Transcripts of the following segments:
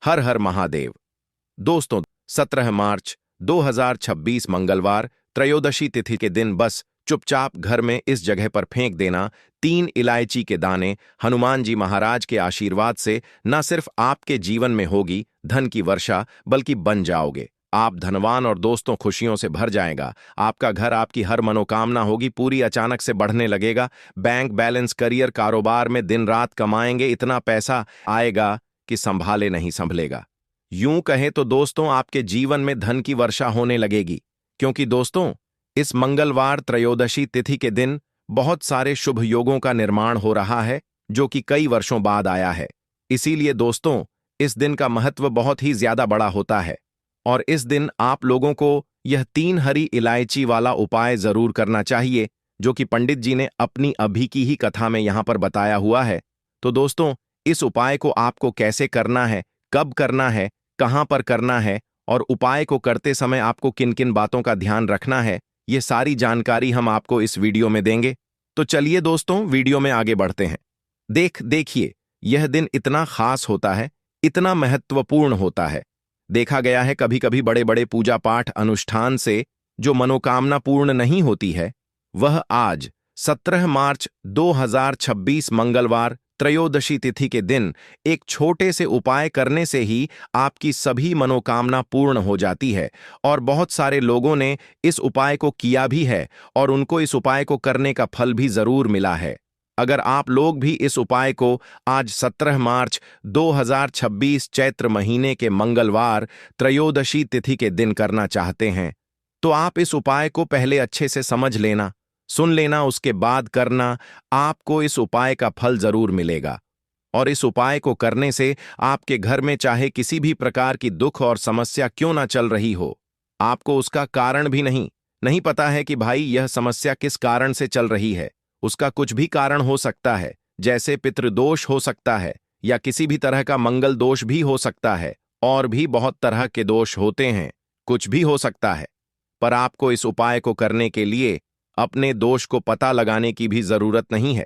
हर हर महादेव। दोस्तों, 17 मार्च 2026 मंगलवार त्रयोदशी तिथि के दिन बस चुपचाप घर में इस जगह पर फेंक देना 3 इलायची के दाने हनुमान जी महाराज के आशीर्वाद से न सिर्फ आपके जीवन में होगी धन की वर्षा, बल्कि बन जाओगे आप धनवान और दोस्तों खुशियों से भर जाएगा। आपका घर, आपकी हर मनोकामना होगी पूरी, अचानक से बढ़ने लगेगा। बैंक बैलेंस, करियर, कारोबार में दिन रात कमाएंगे, इतना पैसा आएगा कि संभाले नहीं संभलेगा। यूं कहें तो दोस्तों, आपके जीवन में धन की वर्षा होने लगेगी, क्योंकि दोस्तों इस मंगलवार त्रयोदशी तिथि के दिन बहुत सारे शुभ योगों का निर्माण हो रहा है, जो कि कई वर्षों बाद आया है। इसीलिए दोस्तों इस दिन का महत्व बहुत ही ज्यादा बड़ा होता है और इस दिन आप लोगों को यह 3 हरी इलायची वाला उपाय जरूर करना चाहिए, जो कि पंडित जी ने अपनी अभी की ही कथा में यहां पर बताया हुआ है। तो दोस्तों इस उपाय को आपको कैसे करना है, कब करना है, कहां पर करना है और उपाय को करते समय आपको किन किन बातों का ध्यान रखना है, ये सारी जानकारी हम आपको इस वीडियो में देंगे। तो चलिए दोस्तों वीडियो में आगे बढ़ते हैं। देखिए, यह दिन इतना खास होता है, इतना महत्वपूर्ण होता है। देखा गया है कभी कभी बड़े बड़े पूजा पाठ अनुष्ठान से जो मनोकामना पूर्ण नहीं होती है, वह आज 17 मार्च 2026 मंगलवार त्रयोदशी तिथि के दिन एक छोटे से उपाय करने से ही आपकी सभी मनोकामना पूर्ण हो जाती है। और बहुत सारे लोगों ने इस उपाय को किया भी है और उनको इस उपाय को करने का फल भी जरूर मिला है। अगर आप लोग भी इस उपाय को आज 17 मार्च 2026 चैत्र महीने के मंगलवार त्रयोदशी तिथि के दिन करना चाहते हैं, तो आप इस उपाय को पहले अच्छे से समझ लेना, सुन लेना, उसके बाद करना। आपको इस उपाय का फल जरूर मिलेगा। और इस उपाय को करने से आपके घर में चाहे किसी भी प्रकार की दुख और समस्या क्यों ना चल रही हो, आपको उसका कारण भी नहीं पता है कि भाई यह समस्या किस कारण से चल रही है। उसका कुछ भी कारण हो सकता है, जैसे पितृदोष हो सकता है या किसी भी तरह का मंगल दोष भी हो सकता है, और भी बहुत तरह के दोष होते हैं, कुछ भी हो सकता है। पर आपको इस उपाय को करने के लिए अपने दोष को पता लगाने की भी जरूरत नहीं है।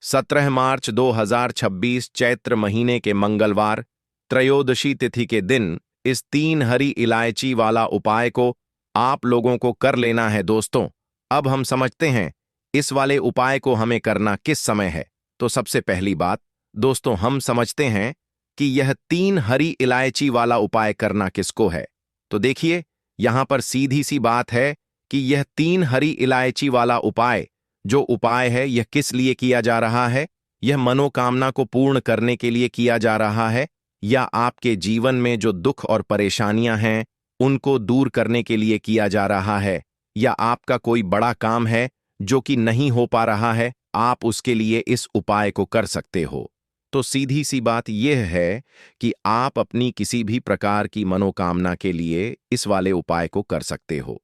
17 मार्च 2026 चैत्र महीने के मंगलवार त्रयोदशी तिथि के दिन इस 3 हरी इलायची वाला उपाय को आप लोगों को कर लेना है। दोस्तों अब हम समझते हैं इस वाले उपाय को हमें करना किस समय है। तो सबसे पहली बात दोस्तों, हम समझते हैं कि यह 3 हरी इलायची वाला उपाय करना किसको है। तो देखिए, यहां पर सीधी सी बात है कि यह 3 हरी इलायची वाला उपाय जो उपाय है, यह किस लिए किया जा रहा है। यह मनोकामना को पूर्ण करने के लिए किया जा रहा है, या आपके जीवन में जो दुख और परेशानियां हैं उनको दूर करने के लिए किया जा रहा है, या आपका कोई बड़ा काम है जो कि नहीं हो पा रहा है, आप उसके लिए इस उपाय को कर सकते हो। तो सीधी सी बात यह है कि आप अपनी किसी भी प्रकार की मनोकामना के लिए इस वाले उपाय को कर सकते हो।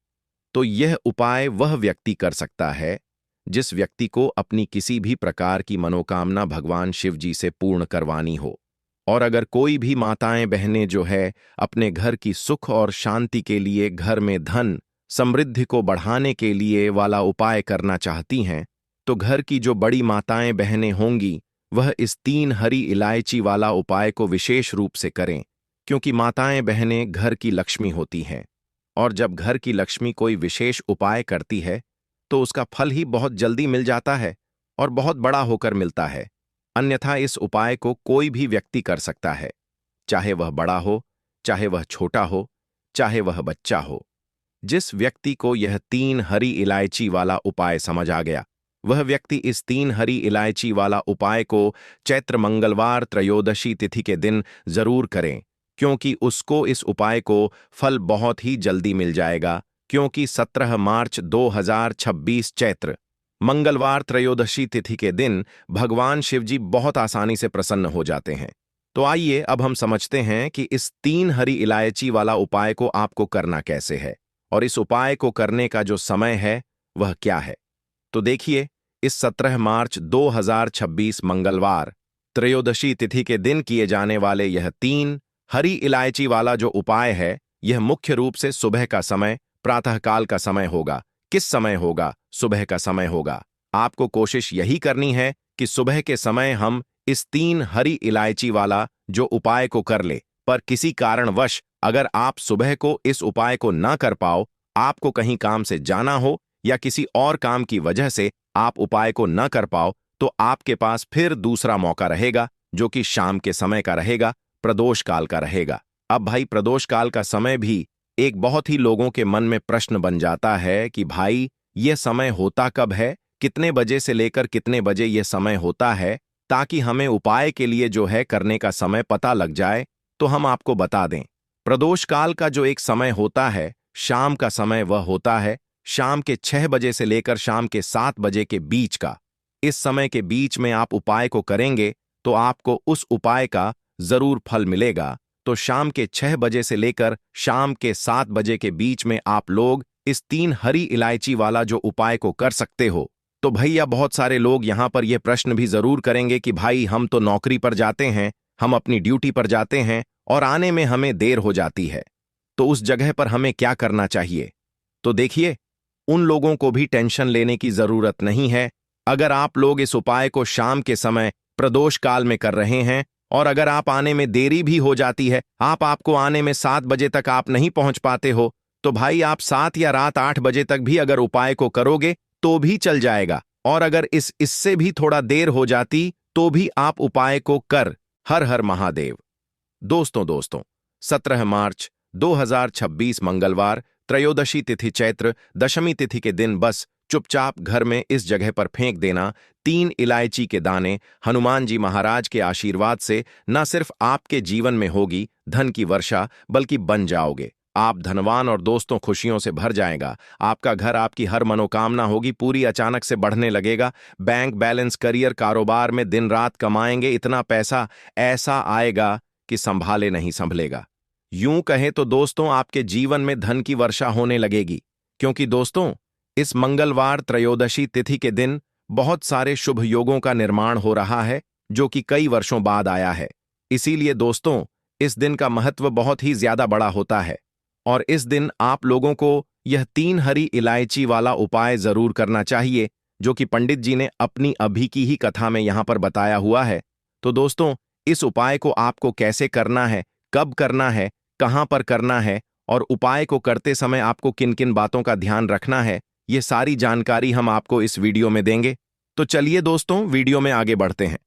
तो यह उपाय वह व्यक्ति कर सकता है जिस व्यक्ति को अपनी किसी भी प्रकार की मनोकामना भगवान शिव जी से पूर्ण करवानी हो। और अगर कोई भी माताएं बहनें जो है अपने घर की सुख और शांति के लिए, घर में धन समृद्धि को बढ़ाने के लिए वाला उपाय करना चाहती हैं, तो घर की जो बड़ी माताएं बहनें होंगी वह इस 3 हरी इलायची वाला उपाय को विशेष रूप से करें, क्योंकि माताएं बहनें घर की लक्ष्मी होती हैं। और जब घर की लक्ष्मी कोई विशेष उपाय करती है तो उसका फल ही बहुत जल्दी मिल जाता है और बहुत बड़ा होकर मिलता है। अन्यथा इस उपाय को कोई भी व्यक्ति कर सकता है, चाहे वह बड़ा हो, चाहे वह छोटा हो, चाहे वह बच्चा हो। जिस व्यक्ति को यह 3 हरी इलायची वाला उपाय समझ आ गया, वह व्यक्ति इस 3 हरी इलायची वाला उपाय को चैत्र मंगलवार त्रयोदशी तिथि के दिन जरूर करें, क्योंकि उसको इस उपाय को फल बहुत ही जल्दी मिल जाएगा। क्योंकि 17 मार्च 2026 चैत्र मंगलवार त्रयोदशी तिथि के दिन भगवान शिवजी बहुत आसानी से प्रसन्न हो जाते हैं। तो आइए अब हम समझते हैं कि इस 3 हरी इलायची वाला उपाय को आपको करना कैसे है, और इस उपाय को करने का जो समय है वह क्या है। तो देखिए, इस 17 मार्च 2026 मंगलवार त्रयोदशी तिथि के दिन किए जाने वाले यह 3 हरी इलायची वाला जो उपाय है, यह मुख्य रूप से सुबह का समय, प्रातःकाल का समय होगा। किस समय होगा? सुबह का समय होगा। आपको कोशिश यही करनी है कि सुबह के समय हम इस 3 हरी इलायची वाला जो उपाय को कर ले, पर किसी कारणवश अगर आप सुबह को इस उपाय को ना कर पाओ, आपको कहीं काम से जाना हो या किसी और काम की वजह से आप उपाय को न कर पाओ, तो आपके पास फिर दूसरा मौका रहेगा, जो कि शाम के समय का रहेगा, प्रदोष काल का रहेगा। अब भाई, प्रदोष काल का समय भी एक बहुत ही लोगों के मन में प्रश्न बन जाता है कि भाई, यह समय होता कब है, कितने बजे से लेकर कितने बजे यह समय होता है, ताकि हमें उपाय के लिए जो है करने का समय पता लग जाए। तो हम आपको बता दें, प्रदोष काल का जो एक समय होता है, शाम का समय, वह होता है शाम के 6 बजे से लेकर शाम के 7 बजे के बीच का। इस समय के बीच में आप उपाय को करेंगे तो आपको उस उपाय का जरूर फल मिलेगा। तो शाम के 6 बजे से लेकर शाम के 7 बजे के बीच में आप लोग इस 3 हरी इलायची वाला जो उपाय को कर सकते हो। तो भैया, बहुत सारे लोग यहां पर यह प्रश्न भी जरूर करेंगे कि भाई, हम तो नौकरी पर जाते हैं, हम अपनी ड्यूटी पर जाते हैं और आने में हमें देर हो जाती है, तो उस जगह पर हमें क्या करना चाहिए? तो देखिए, उन लोगों को भी टेंशन लेने की जरूरत नहीं है। अगर आप लोग इस उपाय को शाम के समय प्रदोष काल में कर रहे हैं और अगर आप आने में देरी भी हो जाती है, आपको आने में 7 बजे तक आप नहीं पहुंच पाते हो, तो भाई आप 7 या रात 8 बजे तक भी अगर उपाय को करोगे तो भी चल जाएगा। और अगर इससे भी थोड़ा देर हो जाती तो भी आप उपाय को कर। हर हर महादेव। दोस्तों 17 मार्च 2026 मंगलवार, त्रयोदशी तिथि चैत्र दशमी तिथि के दिन बस चुपचाप घर में इस जगह पर फेंक देना 3 इलायची के दाने। हनुमान जी महाराज के आशीर्वाद से न सिर्फ आपके जीवन में होगी धन की वर्षा, बल्कि बन जाओगे आप धनवान और दोस्तों खुशियों से भर जाएगा। आपका घर, आपकी हर मनोकामना होगी पूरी, अचानक से बढ़ने लगेगा। बैंक बैलेंस, करियर, कारोबार में दिन रात कमाएंगे, इतना पैसा ऐसा आएगा कि संभाले नहीं संभलेगा। यूं कहें तो दोस्तों, आपके जीवन में धन की वर्षा होने लगेगी, क्योंकि दोस्तों इस मंगलवार त्रयोदशी तिथि के दिन बहुत सारे शुभ योगों का निर्माण हो रहा है, जो कि कई वर्षों बाद आया है। इसीलिए दोस्तों, इस दिन का महत्व बहुत ही ज्यादा बड़ा होता है और इस दिन आप लोगों को यह 3 हरी इलायची वाला उपाय जरूर करना चाहिए, जो कि पंडित जी ने अपनी अभी की ही कथा में यहां पर बताया हुआ है। तो दोस्तों, इस उपाय को आपको कैसे करना है, कब करना है, कहां पर करना है और उपाय को करते समय आपको किन किन बातों का ध्यान रखना है, ये सारी जानकारी हम आपको इस वीडियो में देंगे। तो चलिए दोस्तों, वीडियो में आगे बढ़ते हैं।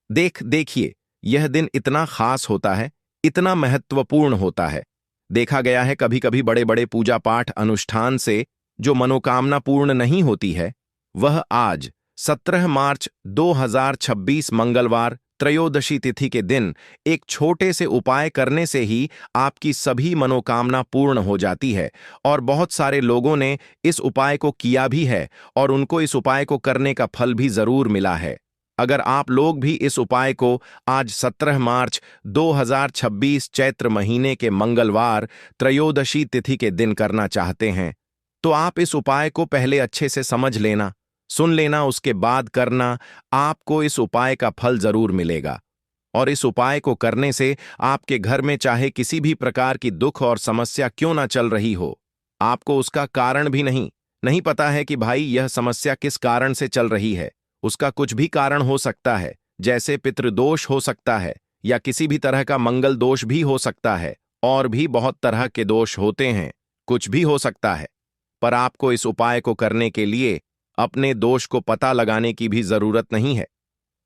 देखिए, यह दिन इतना खास होता है, इतना महत्वपूर्ण होता है। देखा गया है कभी कभी बड़े बड़े पूजा पाठ अनुष्ठान से जो मनोकामना पूर्ण नहीं होती है, वह आज 17 मार्च 2026 मंगलवार त्रयोदशी तिथि के दिन एक छोटे से उपाय करने से ही आपकी सभी मनोकामना पूर्ण हो जाती है। और बहुत सारे लोगों ने इस उपाय को किया भी है और उनको इस उपाय को करने का फल भी जरूर मिला है। अगर आप लोग भी इस उपाय को आज 17 मार्च 2026 चैत्र महीने के मंगलवार त्रयोदशी तिथि के दिन करना चाहते हैं, तो आप इस उपाय को पहले अच्छे से समझ लेना, सुन लेना, उसके बाद करना। आपको इस उपाय का फल जरूर मिलेगा। और इस उपाय को करने से आपके घर में चाहे किसी भी प्रकार की दुख और समस्या क्यों ना चल रही हो, आपको उसका कारण भी नहीं पता है कि भाई यह समस्या किस कारण से चल रही है, उसका कुछ भी कारण हो सकता है, जैसे पितृदोष हो सकता है या किसी भी तरह का मंगल दोष भी हो सकता है, और भी बहुत तरह के दोष होते हैं, कुछ भी हो सकता है। पर आपको इस उपाय को करने के लिए अपने दोष को पता लगाने की भी जरूरत नहीं है।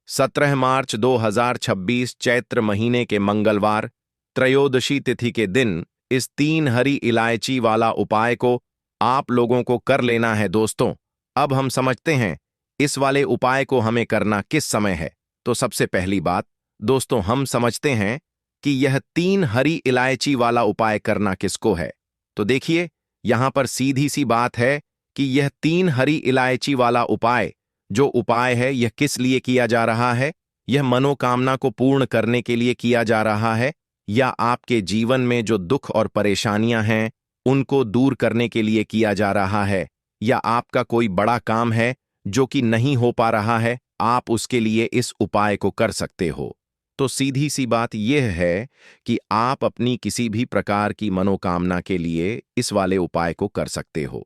17 मार्च 2026 चैत्र महीने के मंगलवार त्रयोदशी तिथि के दिन इस 3 हरी इलायची वाला उपाय को आप लोगों को कर लेना है। दोस्तों, अब हम समझते हैं इस वाले उपाय को हमें करना किस समय है। तो सबसे पहली बात दोस्तों, हम समझते हैं कि यह 3 हरी इलायची वाला उपाय करना किसको है। तो देखिए, यहां पर सीधी सी बात है कि यह 3 हरी इलायची वाला उपाय जो उपाय है, यह किस लिए किया जा रहा है। यह मनोकामना को पूर्ण करने के लिए किया जा रहा है, या आपके जीवन में जो दुख और परेशानियां हैं उनको दूर करने के लिए किया जा रहा है, या आपका कोई बड़ा काम है जो कि नहीं हो पा रहा है, आप उसके लिए इस उपाय को कर सकते हो। तो सीधी सी बात यह है कि आप अपनी किसी भी प्रकार की मनोकामना के लिए इस वाले उपाय को कर सकते हो।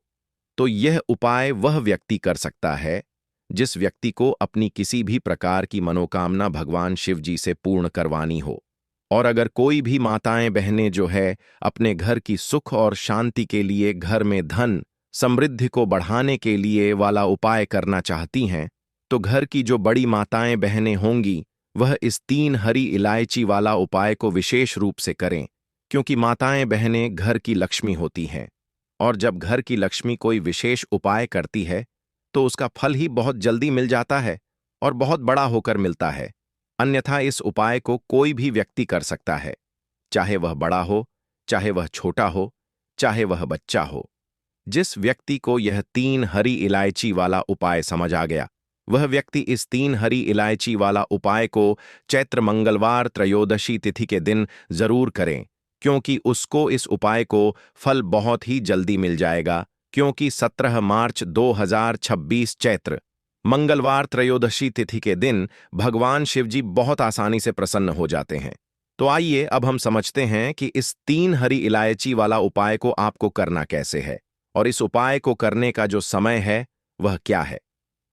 तो यह उपाय वह व्यक्ति कर सकता है जिस व्यक्ति को अपनी किसी भी प्रकार की मनोकामना भगवान शिव जी से पूर्ण करवानी हो। और अगर कोई भी माताएं बहनें जो है अपने घर की सुख और शांति के लिए घर में धन समृद्धि को बढ़ाने के लिए वाला उपाय करना चाहती हैं, तो घर की जो बड़ी माताएं बहनें होंगी वह इस 3 हरी इलायची वाला उपाय को विशेष रूप से करें, क्योंकि माताएं बहनें घर की लक्ष्मी होती हैं और जब घर की लक्ष्मी कोई विशेष उपाय करती है तो उसका फल ही बहुत जल्दी मिल जाता है और बहुत बड़ा होकर मिलता है। अन्यथा इस उपाय को कोई भी व्यक्ति कर सकता है, चाहे वह बड़ा हो, चाहे वह छोटा हो, चाहे वह बच्चा हो। जिस व्यक्ति को यह 3 हरी इलायची वाला उपाय समझ आ गया, वह व्यक्ति इस 3 हरी इलायची वाला उपाय को चैत्र मंगलवार त्रयोदशी तिथि के दिन जरूर करें, क्योंकि उसको इस उपाय को फल बहुत ही जल्दी मिल जाएगा, क्योंकि 17 मार्च 2026 चैत्र मंगलवार त्रयोदशी तिथि के दिन भगवान शिवजी बहुत आसानी से प्रसन्न हो जाते हैं। तो आइए अब हम समझते हैं कि इस 3 हरी इलायची वाला उपाय को आपको करना कैसे है और इस उपाय को करने का जो समय है वह क्या है।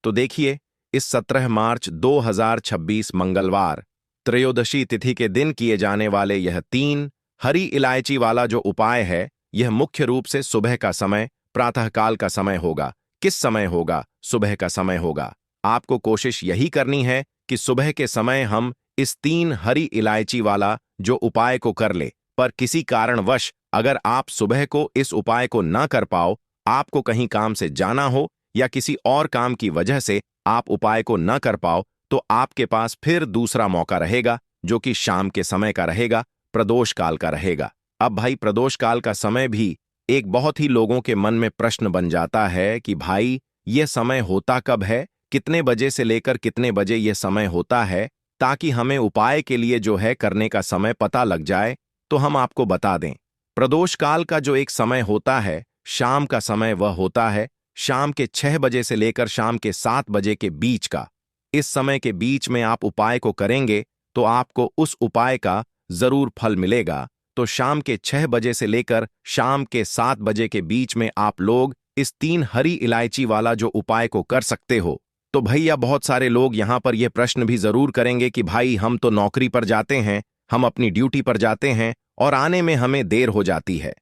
तो देखिए, इस 17 मार्च 2026 मंगलवार त्रयोदशी तिथि के दिन किए जाने वाले यह 3 हरी इलायची वाला जो उपाय है, यह मुख्य रूप से सुबह का समय, प्रातःकाल का समय होगा। किस समय होगा? सुबह का समय होगा। आपको कोशिश यही करनी है कि सुबह के समय हम इस 3 हरी इलायची वाला जो उपाय को कर ले। पर किसी कारणवश अगर आप सुबह को इस उपाय को ना कर पाओ, आपको कहीं काम से जाना हो या किसी और काम की वजह से आप उपाय को न कर पाओ, तो आपके पास फिर दूसरा मौका रहेगा, जो कि शाम के समय का रहेगा, प्रदोष काल का रहेगा। अब भाई, प्रदोष काल का समय भी एक बहुत ही लोगों के मन में प्रश्न बन जाता है कि भाई ये समय होता कब है, कितने बजे से लेकर कितने बजे ये समय होता है, ताकि हमें उपाय के लिए जो है करने का समय पता लग जाए। तो हम आपको बता दें, प्रदोष काल का जो एक समय होता है, शाम का समय, वह होता है शाम के 6 बजे से लेकर शाम के 7 बजे के बीच का। इस समय के बीच में आप उपाय को करेंगे तो आपको उस उपाय का जरूर फल मिलेगा। तो शाम के 6 बजे से लेकर शाम के 7 बजे के बीच में आप लोग इस 3 हरी इलायची वाला जो उपाय को कर सकते हो। तो भैया, बहुत सारे लोग यहाँ पर यह प्रश्न भी जरूर करेंगे कि भाई हम तो नौकरी पर जाते हैं, हम अपनी ड्यूटी पर जाते हैं और आने में हमें देर हो जाती है,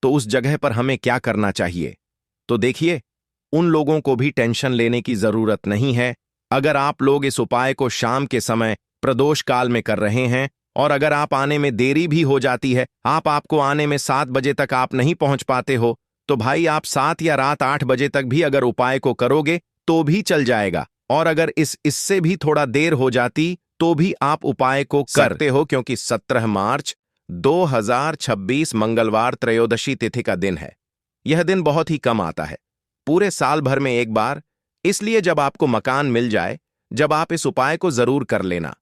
तो उस जगह पर हमें क्या करना चाहिए। तो देखिए, उन लोगों को भी टेंशन लेने की जरूरत नहीं है। अगर आप लोग इस उपाय को शाम के समय प्रदोष काल में कर रहे हैं और अगर आप आने में देरी भी हो जाती है, आपको आने में 7 बजे तक आप नहीं पहुंच पाते हो, तो भाई आप 7 या रात 8 बजे तक भी अगर उपाय को करोगे तो भी चल जाएगा। और अगर इससे भी थोड़ा देर हो जाती तो भी आप उपाय को करते हो, क्योंकि 17 मार्च 2026 मंगलवार त्रयोदशी तिथि का दिन है। यह दिन बहुत ही कम आता है, पूरे साल भर में एक बार। इसलिए जब आपको मकान मिल जाए, जब आप इस उपाय को जरूर कर लेना।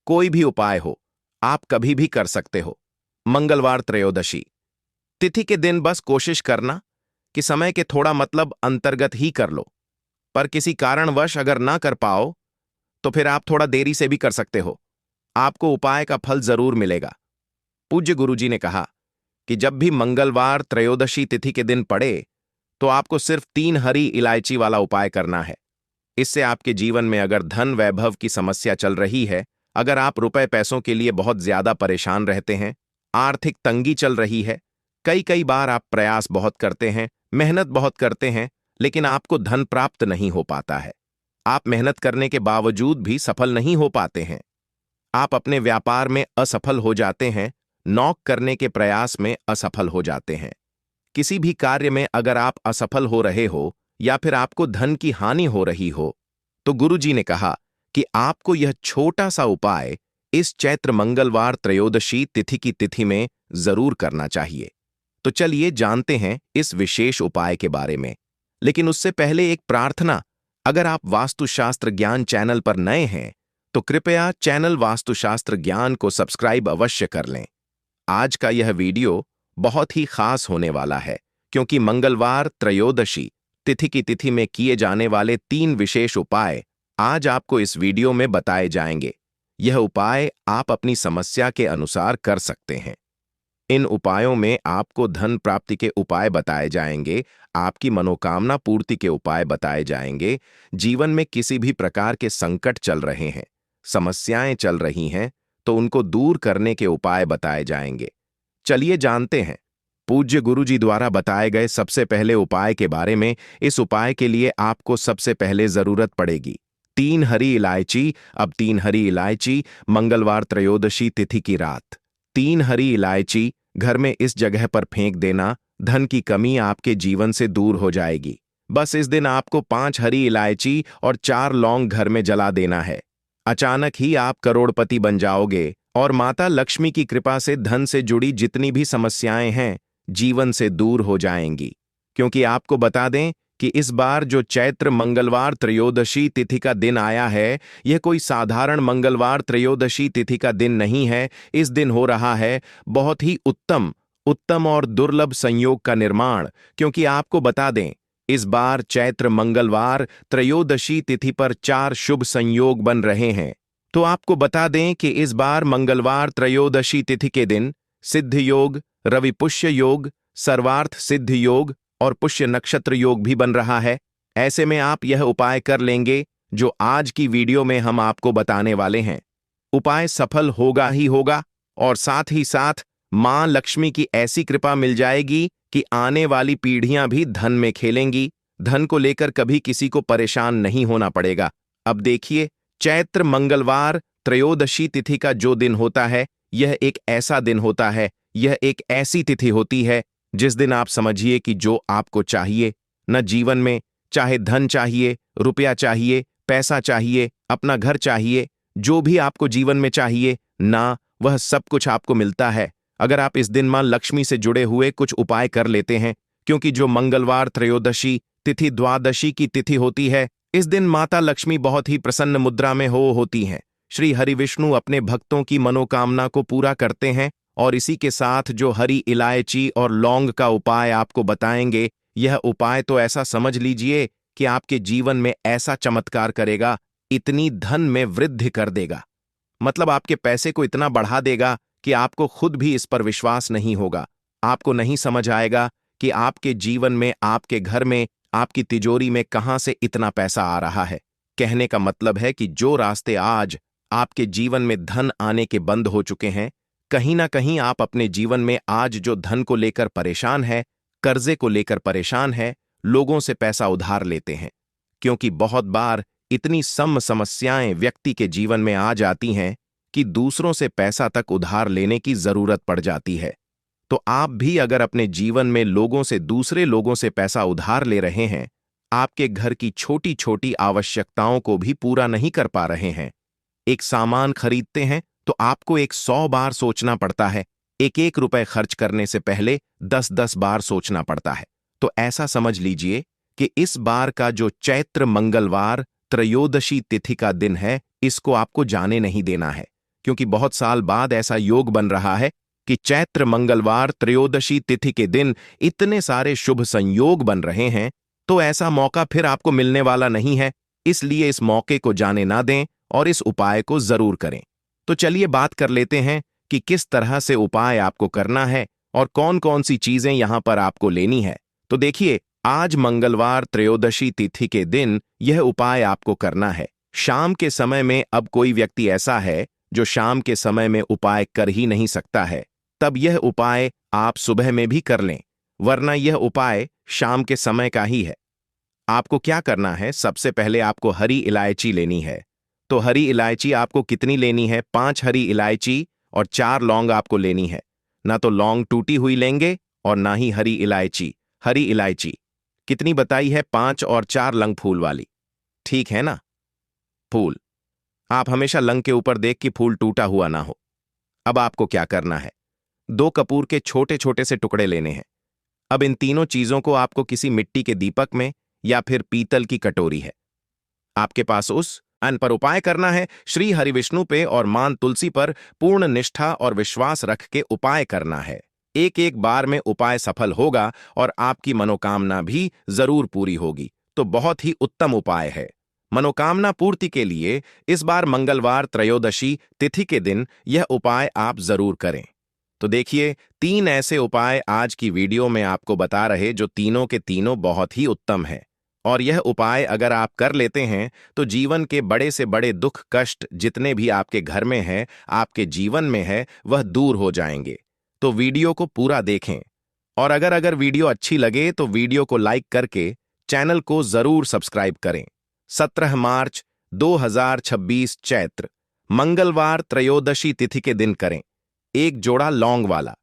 कोई भी उपाय हो, आप कभी भी कर सकते हो। मंगलवार त्रयोदशी तिथि के दिन बस कोशिश करना कि समय के थोड़ा मतलब अंतर्गत ही कर लो। पर किसी कारणवश अगर ना कर पाओ तो फिर आप थोड़ा देरी से भी कर सकते हो, आपको उपाय का फल जरूर मिलेगा। पूज्य गुरुजी ने कहा कि जब भी मंगलवार त्रयोदशी तिथि के दिन पड़े तो आपको सिर्फ 3 हरी इलायची वाला उपाय करना है। इससे आपके जीवन में अगर धन वैभव की समस्या चल रही है, अगर आप रुपए पैसों के लिए बहुत ज्यादा परेशान रहते हैं, आर्थिक तंगी चल रही है, कई बार आप प्रयास बहुत करते हैं, मेहनत बहुत करते हैं, लेकिन आपको धन प्राप्त नहीं हो पाता है, आप मेहनत करने के बावजूद भी सफल नहीं हो पाते हैं, आप अपने व्यापार में असफल हो जाते हैं, नौक करने के प्रयास में असफल हो जाते हैं, किसी भी कार्य में अगर आप असफल हो रहे हो या फिर आपको धन की हानि हो रही हो, तो गुरुजी ने कहा कि आपको यह छोटा सा उपाय इस चैत्र मंगलवार त्रयोदशी तिथि की तिथि में जरूर करना चाहिए। तो चलिए जानते हैं इस विशेष उपाय के बारे में, लेकिन उससे पहले एक प्रार्थना। अगर आप वास्तुशास्त्र ज्ञान चैनल पर नए हैं तो कृपया चैनल वास्तुशास्त्र ज्ञान को सब्सक्राइब अवश्य कर लें। आज का यह वीडियो बहुत ही खास होने वाला है, क्योंकि मंगलवार त्रयोदशी तिथि की तिथि में किए जाने वाले 3 विशेष उपाय आज आपको इस वीडियो में बताए जाएंगे। यह उपाय आप अपनी समस्या के अनुसार कर सकते हैं। इन उपायों में आपको धन प्राप्ति के उपाय बताए जाएंगे, आपकी मनोकामना पूर्ति के उपाय बताए जाएंगे। जीवन में किसी भी प्रकार के संकट चल रहे हैं, समस्याएं चल रही हैं, तो उनको दूर करने के उपाय बताए जाएंगे। चलिए जानते हैं पूज्य गुरुजी द्वारा बताए गए सबसे पहले उपाय के बारे में। इस उपाय के लिए आपको सबसे पहले जरूरत पड़ेगी 3 हरी इलायची। अब 3 हरी इलायची मंगलवार त्रयोदशी तिथि की रात 3 हरी इलायची घर में इस जगह पर फेंक देना। धन की कमी आपके जीवन से दूर हो जाएगी। बस इस दिन आपको 5 हरी इलायची और 4 लौंग घर में जला देना है। अचानक ही आप करोड़पति बन जाओगे और माता लक्ष्मी की कृपा से धन से जुड़ी जितनी भी समस्याएं हैं जीवन से दूर हो जाएंगी। क्योंकि आपको बता दें कि इस बार जो चैत्र मंगलवार त्रयोदशी तिथि का दिन आया है, यह कोई साधारण मंगलवार त्रयोदशी तिथि का दिन नहीं है। इस दिन हो रहा है बहुत ही उत्तम और दुर्लभ संयोग का निर्माण। क्योंकि आपको बता दें इस बार चैत्र मंगलवार त्रयोदशी तिथि पर 4 शुभ संयोग बन रहे हैं। तो आपको बता दें कि इस बार मंगलवार त्रयोदशी तिथि के दिन सिद्ध योग, रवि पुष्य योग, सर्वार्थ सिद्ध योग और पुष्य नक्षत्र योग भी बन रहा है। ऐसे में आप यह उपाय कर लेंगे जो आज की वीडियो में हम आपको बताने वाले हैं। उपाय सफल होगा ही होगा और साथ ही साथ मां लक्ष्मी की ऐसी कृपा मिल जाएगी कि आने वाली पीढ़ियां भी धन में खेलेंगी। धन को लेकर कभी किसी को परेशान नहीं होना पड़ेगा। अब देखिए, चैत्र मंगलवार त्रयोदशी तिथि का जो दिन होता है, यह एक ऐसा दिन होता है, यह एक ऐसी तिथि होती है जिस दिन आप समझिए कि जो आपको चाहिए न जीवन में, चाहे धन चाहिए, रुपया चाहिए, पैसा चाहिए, अपना घर चाहिए, जो भी आपको जीवन में चाहिए ना, वह सब कुछ आपको मिलता है अगर आप इस दिन मां लक्ष्मी से जुड़े हुए कुछ उपाय कर लेते हैं। क्योंकि जो मंगलवार त्रयोदशी तिथि द्वादशी की तिथि होती है, इस दिन माता लक्ष्मी बहुत ही प्रसन्न मुद्रा में होती हैं। श्री हरि विष्णु अपने भक्तों की मनोकामना को पूरा करते हैं। और इसी के साथ जो हरी इलायची और लौंग का उपाय आपको बताएंगे, यह उपाय तो ऐसा समझ लीजिए कि आपके जीवन में ऐसा चमत्कार करेगा, इतनी धन में वृद्धि कर देगा। मतलब आपके पैसे को इतना बढ़ा देगा कि आपको खुद भी इस पर विश्वास नहीं होगा। आपको नहीं समझ आएगा कि आपके जीवन में, आपके घर में, आपकी तिजोरी में कहां से इतना पैसा आ रहा है। कहने का मतलब है कि जो रास्ते आज आपके जीवन में धन आने के बंद हो चुके हैं, कहीं ना कहीं आप अपने जीवन में आज जो धन को लेकर परेशान है, कर्जे को लेकर परेशान है, लोगों से पैसा उधार लेते हैं। क्योंकि बहुत बार इतनी समस्याएं व्यक्ति के जीवन में आ जाती हैं कि दूसरों से पैसा तक उधार लेने की जरूरत पड़ जाती है। तो आप भी अगर अपने जीवन में लोगों से, दूसरे लोगों से पैसा उधार ले रहे हैं, आपके घर की छोटी छोटी आवश्यकताओं को भी पूरा नहीं कर पा रहे हैं, एक सामान खरीदते हैं तो आपको 100 बार सोचना पड़ता है, एक रुपए खर्च करने से पहले 10 बार सोचना पड़ता है। तो ऐसा समझ लीजिए कि इस बार का जो चैत्र मंगलवार त्रयोदशी तिथि का दिन है, इसको आपको जाने नहीं देना है। क्योंकि बहुत साल बाद ऐसा योग बन रहा है कि चैत्र मंगलवार त्रयोदशी तिथि के दिन इतने सारे शुभ संयोग बन रहे हैं, तो ऐसा मौका फिर आपको मिलने वाला नहीं है। इसलिए इस मौके को जाने ना दें और इस उपाय को जरूर करें। तो चलिए बात कर लेते हैं कि किस तरह से उपाय आपको करना है और कौन कौन सी चीजें यहां पर आपको लेनी है। तो देखिए, आज मंगलवार त्रयोदशी तिथि के दिन यह उपाय आपको करना है शाम के समय में। अब कोई व्यक्ति ऐसा है जो शाम के समय में उपाय कर ही नहीं सकता है, तब यह उपाय आप सुबह में भी कर लें, वरना यह उपाय शाम के समय का ही है। आपको क्या करना है, सबसे पहले आपको हरी इलायची लेनी है। तो हरी इलायची आपको कितनी लेनी है? 5 हरी इलायची और 4 लौंग आपको लेनी है। ना तो लौंग टूटी हुई लेंगे और ना ही हरी इलायची। हरी इलायची कितनी बताई है? 5 और 4 लंग फूल वाली, ठीक है ना? फूल आप हमेशा लंग के ऊपर देख कि फूल टूटा हुआ ना हो। अब आपको क्या करना है, 2 कपूर के छोटे छोटे से टुकड़े लेने हैं। अब इन तीनों चीजों को आपको किसी मिट्टी के दीपक में या फिर पीतल की कटोरी है आपके पास, उस अन्न पर उपाय करना है। श्री हरि विष्णु पे और मां तुलसी पर पूर्ण निष्ठा और विश्वास रख के उपाय करना है। एक बार में उपाय सफल होगा और आपकी मनोकामना भी जरूर पूरी होगी। तो बहुत ही उत्तम उपाय है। मनोकामना पूर्ति के लिए इस बार मंगलवार त्रयोदशी तिथि के दिन यह उपाय आप जरूर करें। तो देखिए, 3 ऐसे उपाय आज की वीडियो में आपको बता रहे जो तीनों के तीनों बहुत ही उत्तम है और यह उपाय अगर आप कर लेते हैं तो जीवन के बड़े से बड़े दुख कष्ट जितने भी आपके घर में हैं, आपके जीवन में है, वह दूर हो जाएंगे। तो वीडियो को पूरा देखें और अगर अगर वीडियो अच्छी लगे तो वीडियो को लाइक करके चैनल को जरूर सब्सक्राइब करें। 17 मार्च 2026 चैत्र मंगलवार त्रयोदशी तिथि के दिन करें एक जोड़ा लौंग वाला।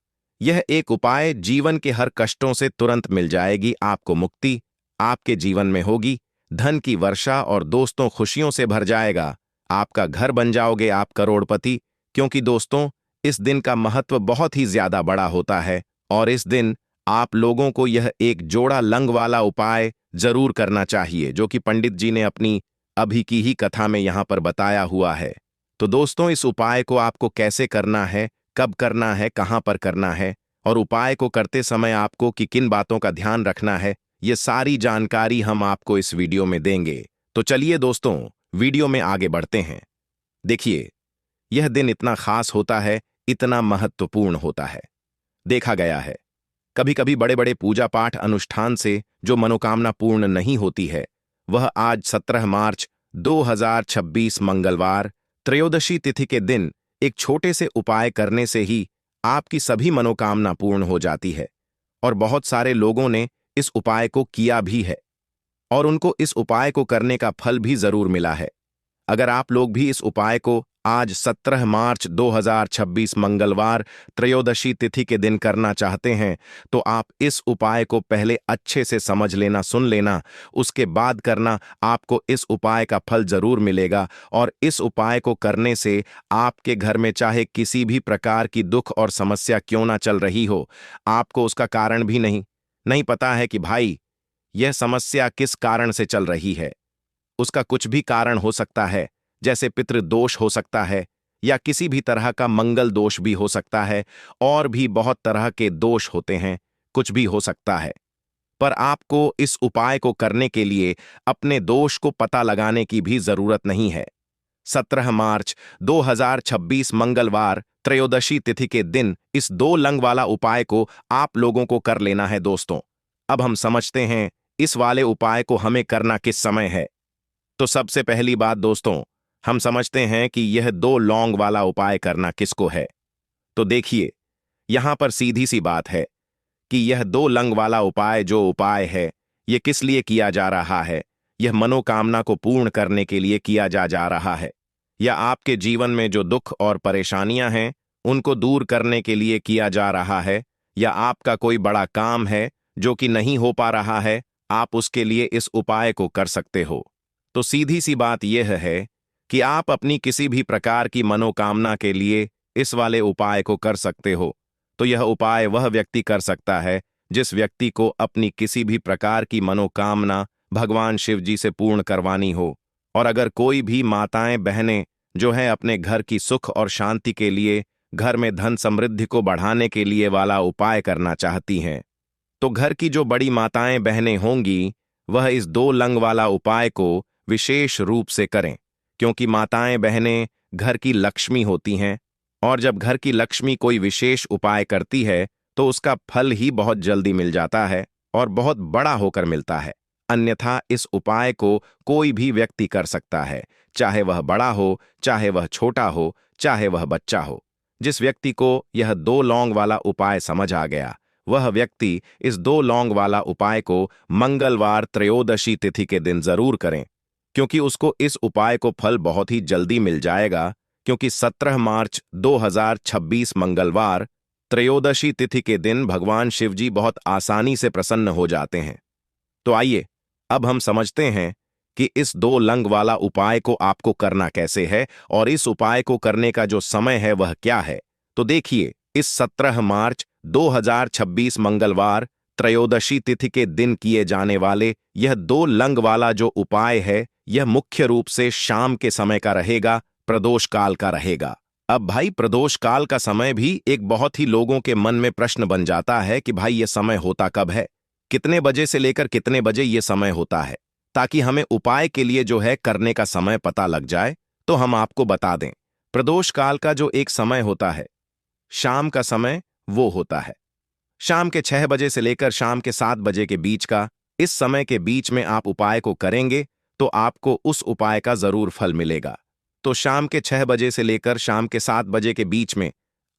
यह एक उपाय जीवन के हर कष्टों से तुरंत मिल जाएगी, आपको मुक्ति आपके जीवन में होगी, धन की वर्षा और दोस्तों खुशियों से भर जाएगा, आपका घर बन जाओगे आप करोड़पति। क्योंकि दोस्तों इस दिन का महत्व बहुत ही ज्यादा बड़ा होता है और इस दिन आप लोगों को यह एक जोड़ा लंग वाला उपाय जरूर करना चाहिए जो कि पंडित जी ने अपनी अभी की ही कथा में यहां पर बताया हुआ है। तो दोस्तों इस उपाय को आपको कैसे करना है, कब करना है, कहां पर करना है और उपाय को करते समय आपको किन बातों का ध्यान रखना है, ये सारी जानकारी हम आपको इस वीडियो में देंगे। तो चलिए दोस्तों वीडियो में आगे बढ़ते हैं। देखिए यह दिन इतना खास होता है, इतना महत्वपूर्ण होता है। देखा गया है कभी कभी बड़े बड़े पूजा पाठ अनुष्ठान से जो मनोकामना पूर्ण नहीं होती है, वह आज 17 मार्च 2026 मंगलवार त्रयोदशी तिथि के दिन एक छोटे से उपाय करने से ही आपकी सभी मनोकामना पूर्ण हो जाती है। और बहुत सारे लोगों ने इस उपाय को किया भी है और उनको इस उपाय को करने का फल भी जरूर मिला है। अगर आप लोग भी इस उपाय को आज 17 मार्च 2026 मंगलवार त्रयोदशी तिथि के दिन करना चाहते हैं तो आप इस उपाय को पहले अच्छे से समझ लेना, सुन लेना, उसके बाद करना। आपको इस उपाय का फल जरूर मिलेगा और इस उपाय को करने से आपके घर में चाहे किसी भी प्रकार की दुख और समस्या क्यों ना चल रही हो, आपको उसका कारण भी नहीं पता है कि भाई यह समस्या किस कारण से चल रही है। उसका कुछ भी कारण हो सकता है, जैसे पितृदोष हो सकता है या किसी भी तरह का मंगल दोष भी हो सकता है, और भी बहुत तरह के दोष होते हैं, कुछ भी हो सकता है। पर आपको इस उपाय को करने के लिए अपने दोष को पता लगाने की भी जरूरत नहीं है। 17 मार्च 2026 मंगलवार त्रयोदशी तिथि के दिन इस 2 लंग वाला उपाय को आप लोगों को कर लेना है। दोस्तों अब हम समझते हैं इस वाले उपाय को हमें करना किस समय है। तो सबसे पहली बात दोस्तों हम समझते हैं कि यह 2 लौंग वाला उपाय करना किसको है। तो देखिए यहां पर सीधी सी बात है कि यह 2 लंग वाला उपाय जो उपाय है यह किस लिए किया जा रहा है। यह मनोकामना को पूर्ण करने के लिए किया जा रहा है, या आपके जीवन में जो दुख और परेशानियां हैं उनको दूर करने के लिए किया जा रहा है, या आपका कोई बड़ा काम है जो कि नहीं हो पा रहा है, आप उसके लिए इस उपाय को कर सकते हो। तो सीधी सी बात यह है कि आप अपनी किसी भी प्रकार की मनोकामना के लिए इस वाले उपाय को कर सकते हो। तो यह उपाय वह व्यक्ति कर सकता है जिस व्यक्ति को अपनी किसी भी प्रकार की मनोकामना भगवान शिव जी से पूर्ण करवानी हो। और अगर कोई भी माताएं बहनें जो हैं अपने घर की सुख और शांति के लिए, घर में धन समृद्धि को बढ़ाने के लिए वाला उपाय करना चाहती हैं, तो घर की जो बड़ी माताएं बहनें होंगी वह इस 2 लंग वाला उपाय को विशेष रूप से करें, क्योंकि माताएं बहनें घर की लक्ष्मी होती हैं और जब घर की लक्ष्मी कोई विशेष उपाय करती है तो उसका फल ही बहुत जल्दी मिल जाता है और बहुत बड़ा होकर मिलता है। अन्यथा इस उपाय को कोई भी व्यक्ति कर सकता है, चाहे वह बड़ा हो, चाहे वह छोटा हो, चाहे वह बच्चा हो। जिस व्यक्ति को यह 2 लौंग वाला उपाय समझ आ गया वह व्यक्ति इस 2 लौंग वाला उपाय को मंगलवार त्रयोदशी तिथि के दिन जरूर करें, क्योंकि उसको इस उपाय को फल बहुत ही जल्दी मिल जाएगा। क्योंकि 17 मार्च 2026 मंगलवार त्रयोदशी तिथि के दिन भगवान शिव जी बहुत आसानी से प्रसन्न हो जाते हैं। तो आइए अब हम समझते हैं कि इस 2 लंग वाला उपाय को आपको करना कैसे है और इस उपाय को करने का जो समय है वह क्या है। तो देखिए इस 17 मार्च 2026 मंगलवार त्रयोदशी तिथि के दिन किए जाने वाले यह 2 लंग वाला जो उपाय है यह मुख्य रूप से शाम के समय का रहेगा, प्रदोष काल का रहेगा। अब भाई प्रदोष काल का समय भी एक बहुत ही लोगों के मन में प्रश्न बन जाता है कि भाई ये समय होता कब है, कितने बजे से लेकर कितने बजे ये समय होता है, ताकि हमें उपाय के लिए जो है करने का समय पता लग जाए। तो हम आपको बता दें प्रदोष काल का जो एक समय होता है शाम का समय वो होता है शाम के 6 बजे से लेकर शाम के 7 बजे के बीच का इस समय के बीच में आप उपाय को करेंगे तो आपको उस उपाय का जरूर फल मिलेगा। तो शाम के 6 बजे से लेकर शाम के 7 बजे के बीच में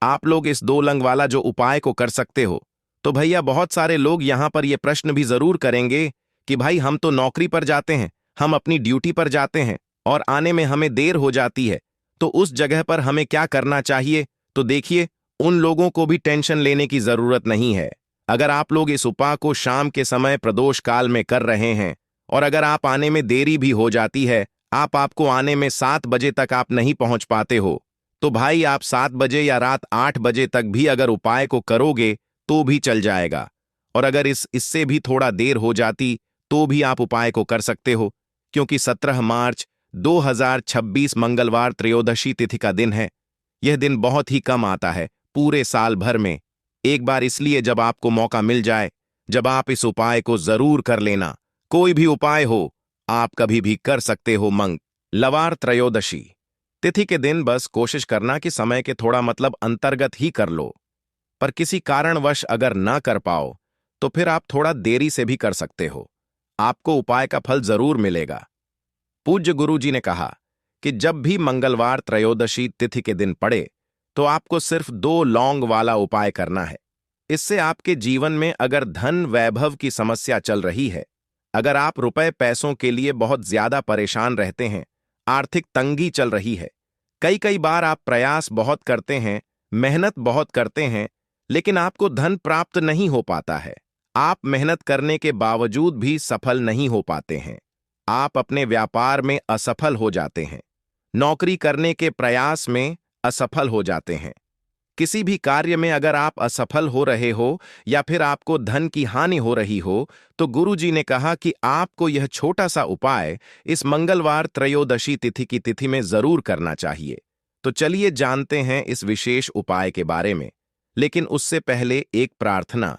आप लोग इस 2 लंग वाला जो उपाय को कर सकते हो। तो भैया बहुत सारे लोग यहां पर ये प्रश्न भी जरूर करेंगे कि भाई हम तो नौकरी पर जाते हैं, हम अपनी ड्यूटी पर जाते हैं और आने में हमें देर हो जाती है, तो उस जगह पर हमें क्या करना चाहिए? तो देखिए, उन लोगों को भी टेंशन लेने की जरूरत नहीं है। अगर आप लोग इस उपाय को शाम के समय प्रदोष काल में कर रहे हैं और अगर आप आने में देरी भी हो जाती है, आपको आने में 7 बजे तक आप नहीं पहुंच पाते हो, तो भाई आप 7 बजे या रात 8 बजे तक भी अगर उपाय को करोगे तो भी चल जाएगा। और अगर इससे भी थोड़ा देर हो जाती तो भी आप उपाय को कर सकते हो, क्योंकि 17 मार्च 2026 मंगलवार त्रयोदशी तिथि का दिन है। यह दिन बहुत ही कम आता है पूरे साल भर में, एक बार, इसलिए जब आपको मौका मिल जाए, जब आप इस उपाय को जरूर कर लेना। कोई भी उपाय हो, आप कभी भी कर सकते हो। मंगलवार त्रयोदशी तिथि के दिन बस कोशिश करना कि समय के थोड़ा अंतर्गत ही कर लो, पर किसी कारणवश अगर ना कर पाओ तो फिर आप थोड़ा देरी से भी कर सकते हो, आपको उपाय का फल जरूर मिलेगा। पूज्य गुरु जी ने कहा कि जब भी मंगलवार त्रयोदशी तिथि के दिन पड़े तो आपको सिर्फ 2 लौंग वाला उपाय करना है। इससे आपके जीवन में अगर धन वैभव की समस्या चल रही है, अगर आप रुपए पैसों के लिए बहुत ज्यादा परेशान रहते हैं, आर्थिक तंगी चल रही है, कई कई बार आप प्रयास बहुत करते हैं, मेहनत बहुत करते हैं, लेकिन आपको धन प्राप्त नहीं हो पाता है, आप मेहनत करने के बावजूद भी सफल नहीं हो पाते हैं, आप अपने व्यापार में असफल हो जाते हैं, नौकरी करने के प्रयास में असफल हो जाते हैं, किसी भी कार्य में अगर आप असफल हो रहे हो या फिर आपको धन की हानि हो रही हो, तो गुरुजी ने कहा कि आपको यह छोटा सा उपाय इस मंगलवार त्रयोदशी तिथि की तिथि में जरूर करना चाहिए। तो चलिए जानते हैं इस विशेष उपाय के बारे में, लेकिन उससे पहले एक प्रार्थना।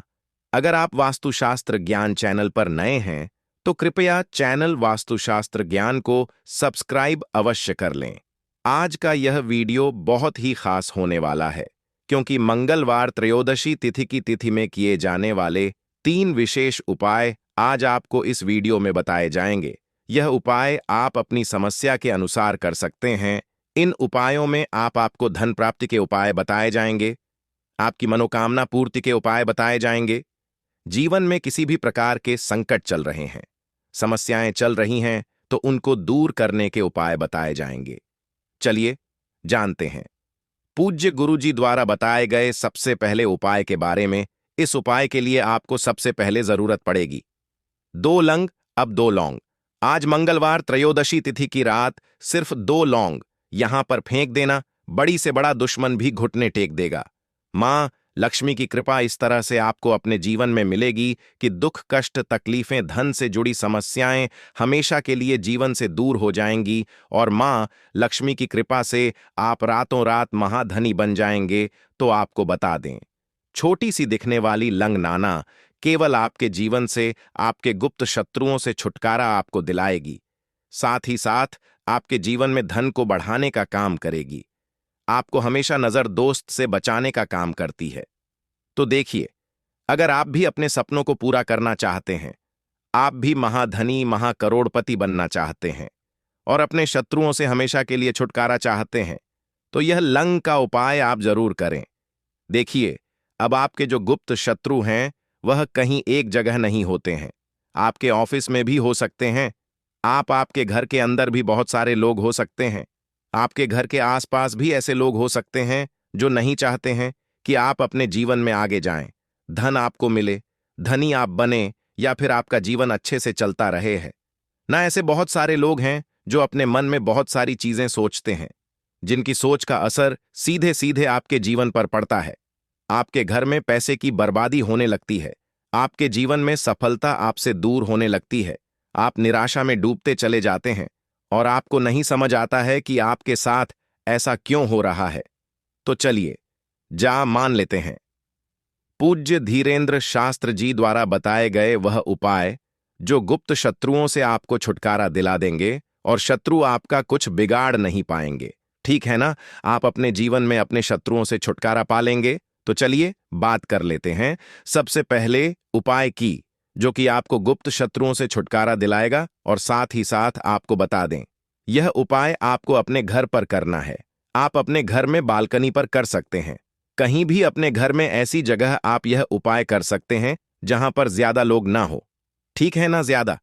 अगर आप वास्तुशास्त्र ज्ञान चैनल पर नए हैं तो कृपया चैनल वास्तुशास्त्र ज्ञान को सब्सक्राइब अवश्य कर लें। आज का यह वीडियो बहुत ही खास होने वाला है, क्योंकि मंगलवार त्रयोदशी तिथि की तिथि में किए जाने वाले 3 विशेष उपाय आज आपको इस वीडियो में बताए जाएंगे। यह उपाय आप अपनी समस्या के अनुसार कर सकते हैं। इन उपायों में आपको धन प्राप्ति के उपाय बताए जाएंगे, आपकी मनोकामना पूर्ति के उपाय बताए जाएंगे, जीवन में किसी भी प्रकार के संकट चल रहे हैं, समस्याएं चल रही हैं, तो उनको दूर करने के उपाय बताए जाएंगे। चलिए जानते हैं पूज्य गुरुजी द्वारा बताए गए सबसे पहले उपाय के बारे में। इस उपाय के लिए आपको सबसे पहले जरूरत पड़ेगी 2 लंग। अब 2 लौंग, आज मंगलवार त्रयोदशी तिथि की रात सिर्फ 2 लौंग यहां पर फेंक देना, बड़ी से बड़ा दुश्मन भी घुटने टेक देगा। मां लक्ष्मी की कृपा इस तरह से आपको अपने जीवन में मिलेगी कि दुख कष्ट तकलीफें धन से जुड़ी समस्याएं हमेशा के लिए जीवन से दूर हो जाएंगी और मां लक्ष्मी की कृपा से आप रातों रात महाधनी बन जाएंगे। तो आपको बता दें, छोटी सी दिखने वाली लंग नाना केवल आपके जीवन से आपके गुप्त शत्रुओं से छुटकारा आपको दिलाएगी, साथ ही साथ आपके जीवन में धन को बढ़ाने का काम करेगी, आपको हमेशा नजर दोस्त से बचाने का काम करती है। तो देखिए, अगर आप भी अपने सपनों को पूरा करना चाहते हैं, आप भी महाधनी महाकरोड़पति बनना चाहते हैं और अपने शत्रुओं से हमेशा के लिए छुटकारा चाहते हैं, तो यह लंग का उपाय आप जरूर करें। देखिए, अब आपके जो गुप्त शत्रु हैं वह कहीं एक जगह नहीं होते हैं, आपके ऑफिस में भी हो सकते हैं, आपके घर के अंदर भी बहुत सारे लोग हो सकते हैं, आपके घर के आसपास भी ऐसे लोग हो सकते हैं जो नहीं चाहते हैं कि आप अपने जीवन में आगे जाएं, धन आपको मिले, धनी आप बने या फिर आपका जीवन अच्छे से चलता रहे है ना। ऐसे बहुत सारे लोग हैं जो अपने मन में बहुत सारी चीजें सोचते हैं, जिनकी सोच का असर सीधे सीधे आपके जीवन पर पड़ता है। आपके घर में पैसे की बर्बादी होने लगती है, आपके जीवन में सफलता आपसे दूर होने लगती है, आप निराशा में डूबते चले जाते हैं और आपको नहीं समझ आता है कि आपके साथ ऐसा क्यों हो रहा है। तो चलिए मान लेते हैं पूज्य धीरेन्द्र शास्त्र जी द्वारा बताए गए वह उपाय जो गुप्त शत्रुओं से आपको छुटकारा दिला देंगे और शत्रु आपका कुछ बिगाड़ नहीं पाएंगे। ठीक है ना, आप अपने जीवन में अपने शत्रुओं से छुटकारा पा लेंगे। तो चलिए बात कर लेते हैं सबसे पहले उपाय की, जो कि आपको गुप्त शत्रुओं से छुटकारा दिलाएगा और साथ ही साथ आपको बता दें, यह उपाय आपको अपने घर पर करना है। आप अपने घर में बालकनी पर कर सकते हैं। कहीं भी अपने घर में ऐसी जगह आप यह उपाय कर सकते हैं जहां पर ज्यादा लोग ना हो। ठीक है ना? ज्यादा